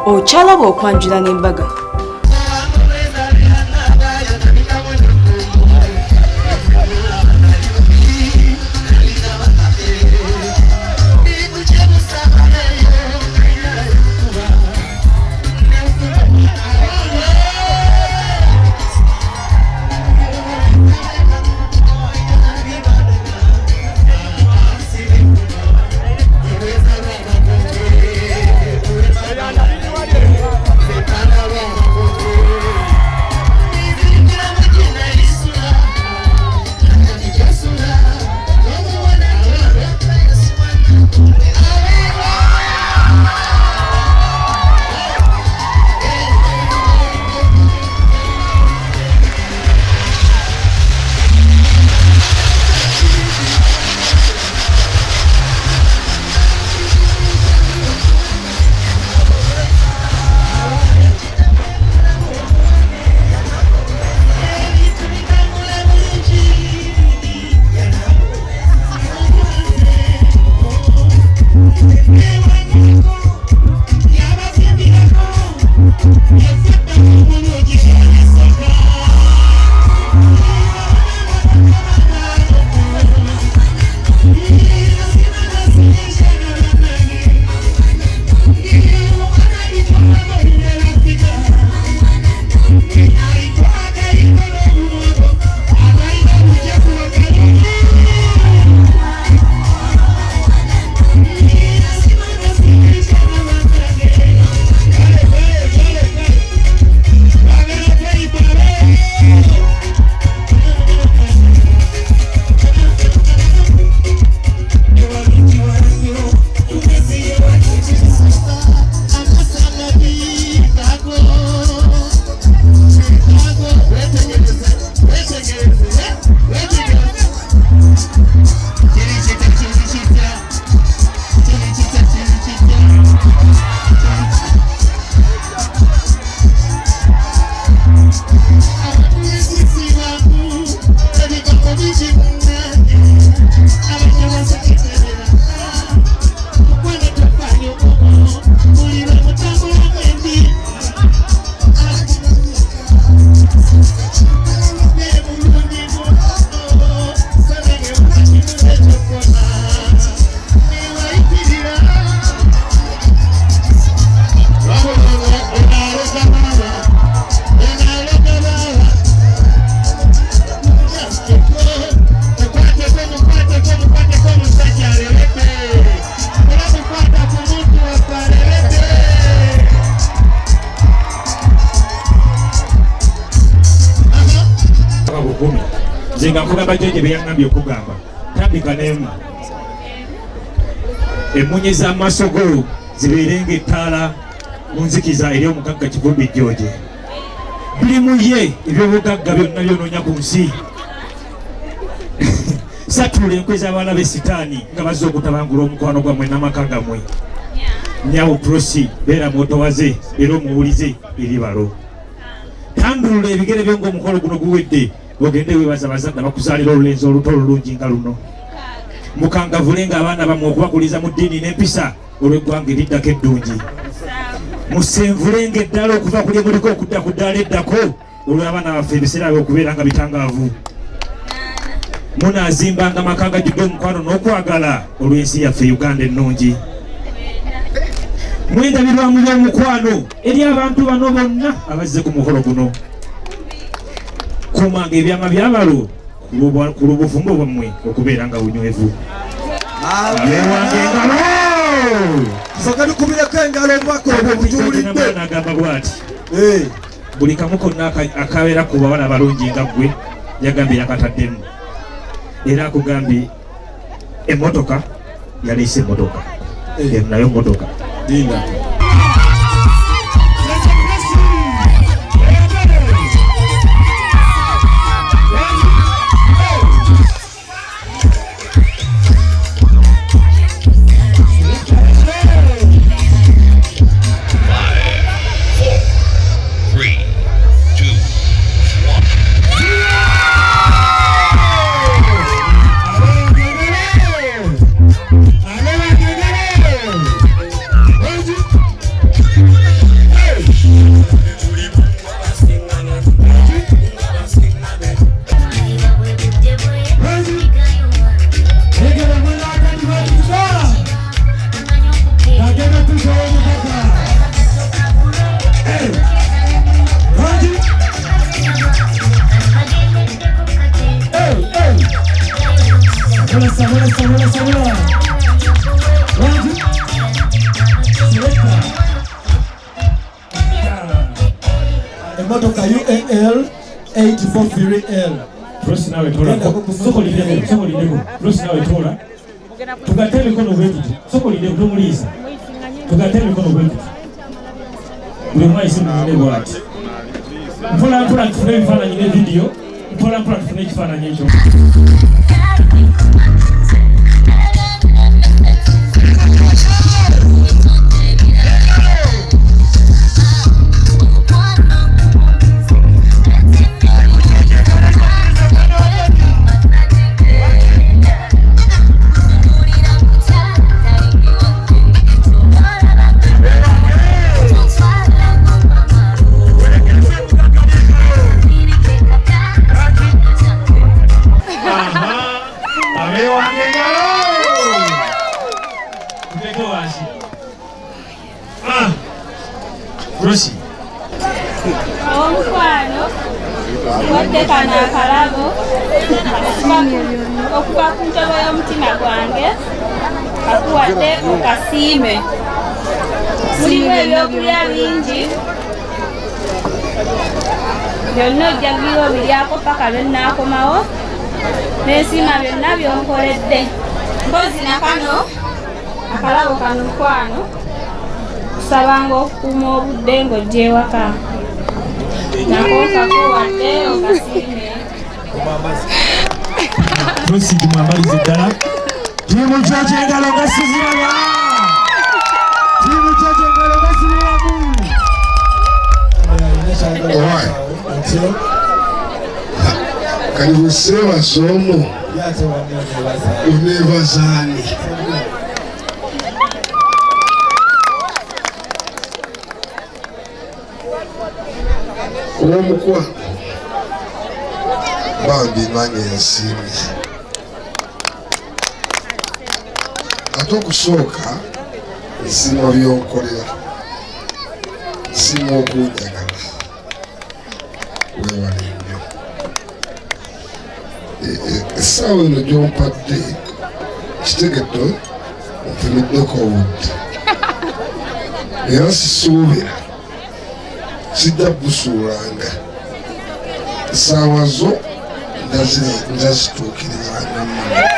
Okyalaba okwanjula n'embaga. Zinga kugamba George beyangambye okugamba tabika nemu emunye za masogo ziberenga ettala munzikiza eri omugagga Kivumbi George buli muye ebyobugagga byonna byononya ku nsi satula enkwe z'abaana b'esitaani nga bazze okutabangula omukwano gwammwe n'amaka gammwe nyawo Prossy beera mwotowaze era omuwulize eribalo tandulula ebigere byo ng'omukolo guno guwedde ogende webaza bazadde bakuzaalira olulenzi oluto olulungi nga luno mukangavule ng'abaana bamwe okubakuliza mu ddiini n'empisa olw'eggwanga eriddako eddungi musenvule ng'eddala okuva kuli muliko okudda ku ddaala eddako olw'abaana baffe ebiseera bye okubeera nga bitangaavu munaazimbanga amaka gajjudde omukwano n'okwagala olw'ensi yaffe Uganda ennungi mwendabirwamu by'omukwano eri abantu bano bonna abazze ku mukolo guno kumanga ebyama byabalo ku lw'obufumbo bwammwe okubeera nga bunywevu abewange engalo soka tukubireko engalo omwaka obujulidde nagamba bwati buli kamu konna akabeera ku bawala abalungi nga ggwe yagambye yakataddemu era akugambye emmotoka yaleese emmotoka nayo emmotoka Dinda. emotoka UAL 84 Prossy nawe tola. Sokolideko. Prossy nawe tola. Tugateme mikono kwetu. Sokolideko tumuliza. Tugateme mikono kwetu. Buli mwezi mwine bwati. Mpola tufune ebifaananyi ne video. Mpola tufune ekifaananyi ekyo. Prossy. Omukwano watekana akalabo okuva ku ntobo y'omutima gwange kakuwadde okasiime. Mulimu ebyokulya bingi byonna ojjagirwa obiryako paka byonnaakomawo n'ensiima byonna byonkoledde. Mpozi nakano akalabo kano mukwano sabanga okukuuma obudde ng'ojja ewaka nako kakuwadde okasiime. Prossy tumwambalize ddala. Tiimu kyokyo engalo nga siziraba. Tiimu kyokyo engalo nga siziramu. Karibu sewa somo. Unevazani. Omukwa bambi nange ensimbi ate okusooka nsiima byonkolera nsiima okunjagala weewale nnyo essaawa eno gyompadde kitegedde ompimiddeko obudde era sisuubira sijja busuulanga essaawa zo ndazituukiriza namma.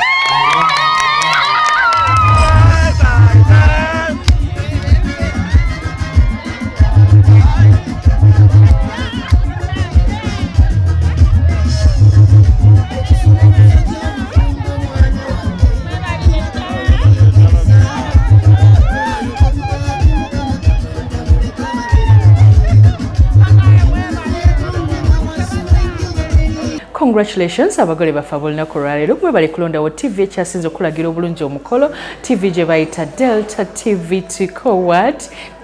Congratulations abagole bafa olunaku olwaleero mwe bali kulondawo TV ekyasinze okulagira obulungi omukolo TV gye bayita Delta TV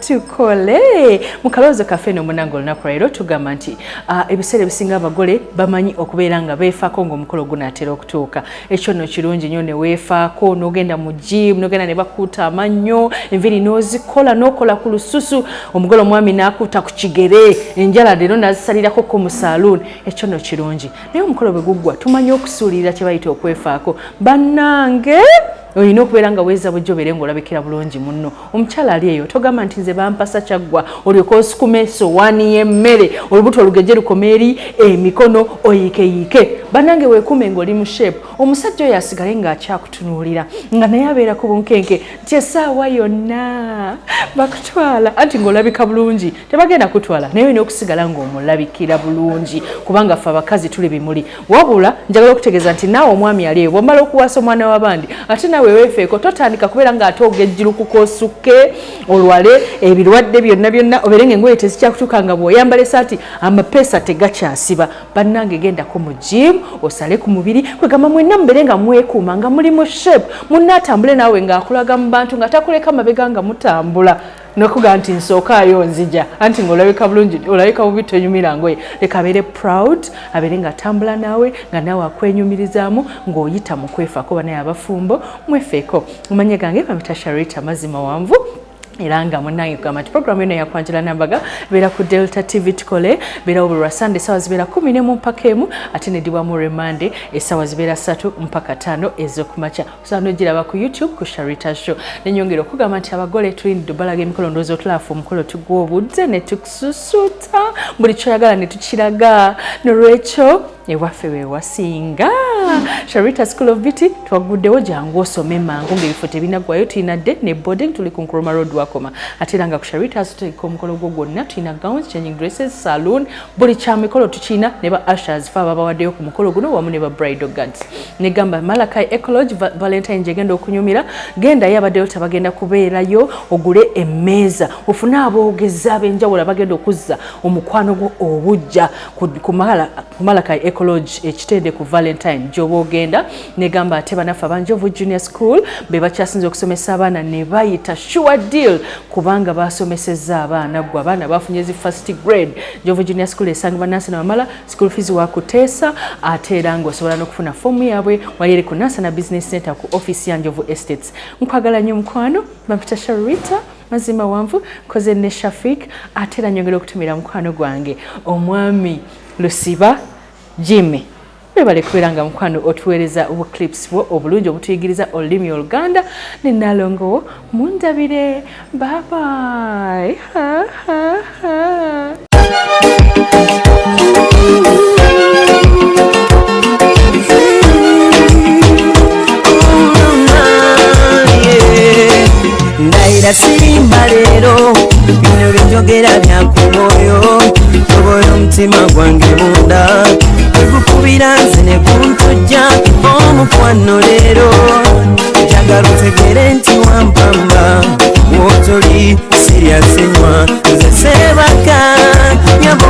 tukole mu kalowoozo kaffe n'omunango olunaku olwaleero tugamba nti ebiseera ebisinga abagole bamanyi okubeera nga beefaako ng'omukolo gunaatera okutuuka. Ekyo nno kirungi nnyo ne weefaako n'ogenda mu gym n'ogenda ne bakuuta amannyo enviiri n'ozikola n'okola ku lususu omugole omwami n'akuuta ku kigere enjala leero n'azisalirako ko mu saloon. Ekyo nno kirungi naye omukolo bwe guggwa tumanyi okusuulirira kye bayita okwefaako. Bannange olina okubeera nga weeza bujjo obeere ng'olabikira bulungi munno. Omukyala ali eyo togamba nti nze bampasa kyaggwa olyoka osukuma essowaani y'emmere olubuto olugeje lukoma eri emikono oyiikeyiike. Bannange weekuume ng'oli mu shape. Omusajja oyo asigale ng'akyakutunuulira nga naye abeera ku bunkenke nti essaawa yonna bakutwala anti ng'olabika bulungi. Tebagenda kutwala naye olina okusigala ng'omulabikira bulungi kubanga ffe abakazi tuli bimuli. Wabula njagala okutegeeza nti naawe omwami ali eyo bw'omala okuwaasa omwana w'abandi ate nawe weefeeko totandika kubeera ng'ate ogejjirukuka osukke olwale ebirwadde byonna obeere ng'engoye tezikyakutuuka nga bw'oyambala essaati amapeesa tegakyasiba. Bannange gendako mu gym osale ku mubiri kwegamba mwenna mubeere nga mwekuuma nga muli mu shape munnaatambule naawe ng'akulaga mu bantu nga takuleka mabega nga mutambula nokuga nti nsookayo nzija anti ng'olabika bulungi olabika bubi tonyumira ngoye. Leka abeere proud abeere ng'atambula naawe nga naawe akwenyumirizaamu ng'oyita mu kwefaako banaye abafumbo mwefeeko. Mumanye gange bamita Sharita mazima wanvu era nga munnange kugamba nti programu eno yakwanjula n'embaga beera ku Delta TV tukole beera buli lwa Sunday essaawa zibeera 10 mpaka 1 ate neddibwamu remande essaawa zibeera 3 mpaka 5 ez'okumakya. Osobola n'ogiraba ku YouTube ku Sharita's Show. Nenyongera okugamba nti abagole tulindidde obbalaga emikolo ndowooza otulaafu omukolo tugwa obudde ne tukususuuta buli kyoyagala ne tukiraga nolwekyo ewaffe wewasinga Sharita School of Beauty twaguddewo jangu osome mangu ng'ebifo tebinaggwayo tulina dde ne boarding tuli ku Nkrumah Road wakoma ate era nga ku Sharita's tuteeka omukolo gwo gwonna tulina gowns, changing dresses, saloon, buli kya mikolo tukina ne ba ushers fa babawaddeyo ku mukolo guno wamu ne ba bridal guards ne gamba Malakai Ecology Valentine gyegenda okunyumira genda yabaddeyo tabagenda kubeerayo ogule emmeeza ofune aboogezi ab'enjawulo abagenda okuzza omukwano gwo obujja ku Malakai Ecology ekitende ku Valentine gy'oba ogenda ne gamba ate banaffe abanjovu junior school be bakyasinze okusomesa abaana ne bayita sure deal kubanga basomesezza abaana gwe abaana bafunye zi first grade Njovu junior school esangibwa Nansana Wamala school fees wakuteesa ate era ng'osobola n'okufuna foomu yaabwe wali eri ku Nansana Business Center ku office ya Njovu Estates. Nkwagala nnyo mukwano Mampita Sharita mazima wanvu koze ne Shafik ate era nyongera okutumira mukwano gwange omwami Lusiba Jimmy bebale kubeera nga mukwano otuweereza obuklips bwo obulungi obutuyigiriza olulimi Oluganda ne Nalongo mundabire bye bye ha ha ha Ndaira simba lero bino binjogera byakumoyo toboyo mutima gwange munda ekukubira nze ne kuntujja omukwano lero njagala otegere nti wampamba wotoli siriasenywa nze sebaka nyabo